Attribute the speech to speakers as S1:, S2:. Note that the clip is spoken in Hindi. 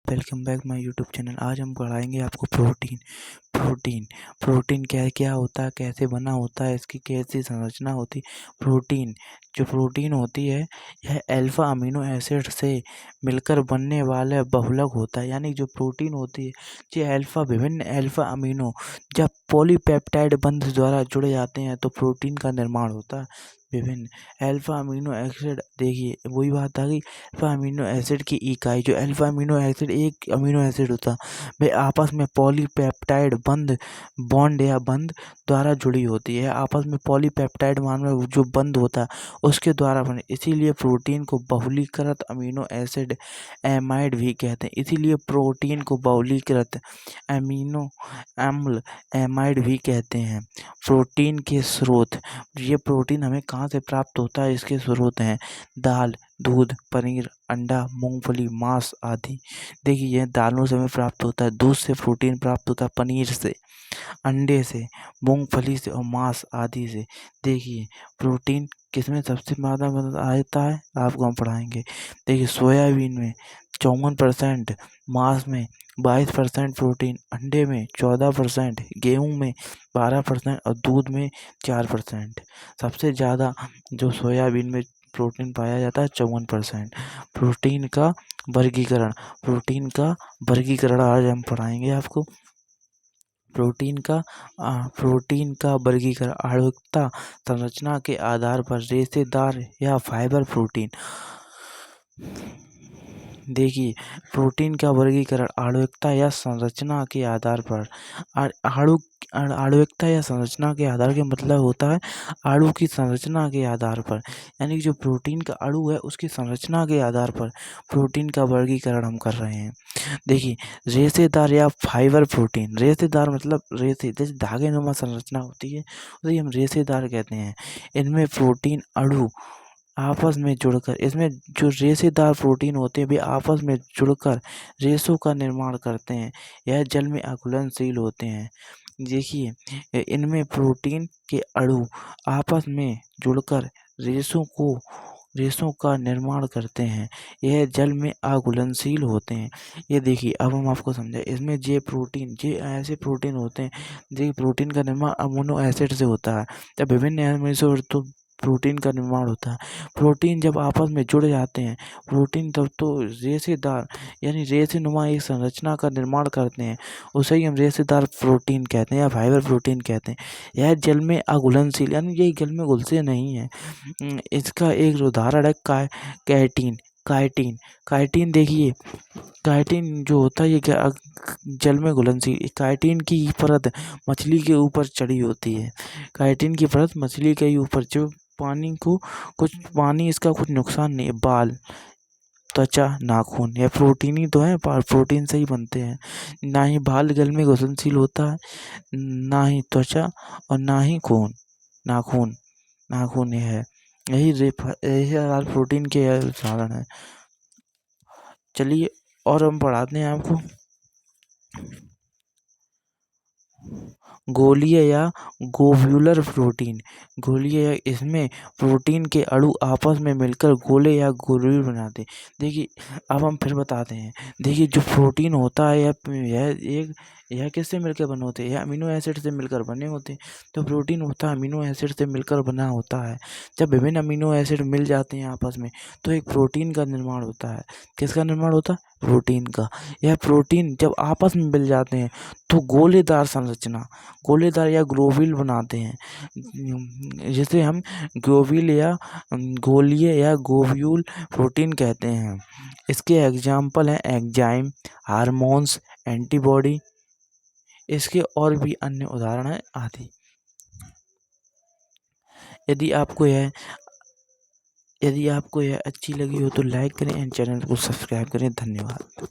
S1: Welcome back my YouTube channel. आज हम पढ़ाएंगे आपको प्रोटीन क्या होता है, कैसे बना होता है, इसकी कैसी संरचना होती है। जो प्रोटीन होती है यह अल्फा अमीनो एसिड से मिलकर बनने वाला बहुलक होता है। यानी जो प्रोटीन होती है ये विभिन्न अल्फा अमीनो जब पॉलीपेप्टाइड बंध द्वारा जुड़े जाते हैं तो प्रोटीन का निर्माण होता है। विभिन्न अल्फा अमीनो एसिड, देखिए वही बात आ गई, अल्फा अमीनो एसिड की इकाई। जो अल्फा अमीनो एसिड एक अमीनो एसिड होता है वे आपस में पॉलीपेप्टाइड बॉन्ड द्वारा जुड़ी होती है। आपस में पॉलीपेप्टाइड मान में जो बंध होता है उसके द्वारा बने, इसीलिए प्रोटीन को बहुलीकृत अमीनो एसिड एमाइड भी कहते हैं। इसीलिए प्रोटीन को बहुलीकृत अमीनो अम्ल एमाइड भी कहते हैं। प्रोटीन के स्रोत, ये प्रोटीन हमें कहाँ से प्राप्त होता है, इसके स्रोत हैं दाल, दूध, पनीर, अंडा, मूंगफली, मांस आदि। देखिए यह दालों से हमें प्राप्त होता है, दूध से प्रोटीन प्राप्त होता है, पनीर से, अंडे से, मूंगफली से और मांस आदि से। देखिए प्रोटीन किसमें सबसे ज़्यादा मदद आता है, आपको हम पढ़ाएंगे। देखिए सोयाबीन में 54%, मांस में 22% प्रोटीन, अंडे में 14%, गेहूं में 12% और दूध में 4%। सबसे ज़्यादा जो सोयाबीन में प्रोटीन पाया जाता है 54%। प्रोटीन का वर्गीकरण आज हम पढ़ाएंगे आपको। प्रोटीन का वर्गीकरण आणविकता संरचना के आधार पर रेशेदार या फाइबर प्रोटीन। देखिए प्रोटीन का वर्गीकरण आणविकता या संरचना के आधार पर। आणविकता या संरचना के आधार के मतलब होता है अणु की संरचना के आधार पर, यानी जो प्रोटीन का अणु है उसकी संरचना के आधार पर प्रोटीन का वर्गीकरण हम कर रहे हैं। देखिए रेशेदार या फाइबर प्रोटीन, रेशेदार मतलब रेशे जैसे धागे नुमा संरचना होती है उसे हम रेशेदार कहते हैं। इनमें प्रोटीन अणु आपस में जुड़कर, इसमें जो रेशेदार प्रोटीन होते हैं वे आपस में जुड़कर रेशों का निर्माण करते हैं। यह जल में अघुलनशील होते हैं। देखिए इनमें प्रोटीन के अणु आपस में जुड़कर रेशों का निर्माण करते हैं। यह जल में अघुलनशील होते हैं। ये देखिए अब हम आपको समझाएं, इसमें ये ऐसे प्रोटीन होते हैं, जो प्रोटीन का निर्माण अमीनो एसिड से होता है। जब विभिन्न अमीनो एसिड तो प्रोटीन का निर्माण होता है। प्रोटीन जब आपस में जुड़ जाते हैं, प्रोटीन तब तो रेशेदार यानी रेशेनुमा एक संरचना का निर्माण करते हैं, उसे ही हम रेशेदार प्रोटीन कहते हैं या फाइबर प्रोटीन कहते हैं। यह जल में अघुलनशील यानी ये जल में घुलते नहीं है। इसका एक उदाहरण है काइटिन। देखिए काइटिन जो होता है ये जल में घुलनशील। काइटिन की परत मछली के ऊपर चढ़ी होती है। काइटिन की परत मछली के ऊपर, जो पानी इसका कुछ नुकसान नहीं है। बाल, त्वचा, नाखून, यह प्रोटीन ही तो है, प्रोटीन से ही बनते हैं। ना ही बाल जल में घुलनशील होता है, ना ही त्वचा और ना ही नाखून यह है। यही प्रोटीन के उदाहरण है। चलिए और हम पढ़ाते हैं आपको गोलीय या गोव्यूलर प्रोटीन। इसमें प्रोटीन के अणु आपस में मिलकर गोले या गोल्यूल बनाते हैं। देखिए अब हम फिर बताते हैं। देखिए जो प्रोटीन होता है यह किससे मिलकर बने होते हैं, यह अमीनो एसिड से मिलकर बने होते हैं। तो प्रोटीन होता है अमीनो एसिड से मिलकर बना होता है। जब विभिन्न अमीनो एसिड मिल जाते हैं आपस में तो एक प्रोटीन का निर्माण होता है। किसका निर्माण होता है, प्रोटीन का। यह प्रोटीन जब आपस में मिल जाते हैं तो गोलेदार या ग्लोब्यूल बनाते हैं, जिसे हम गोलीय या गोव्यूल प्रोटीन कहते हैं। इसके एग्जाम्पल हैं एंजाइम, हार्मोन्स, एंटीबॉडी, इसके और भी अन्य उदाहरण हैं आदि। यदि आपको यह अच्छी लगी हो तो लाइक करें एंड चैनल को सब्सक्राइब करें। धन्यवाद।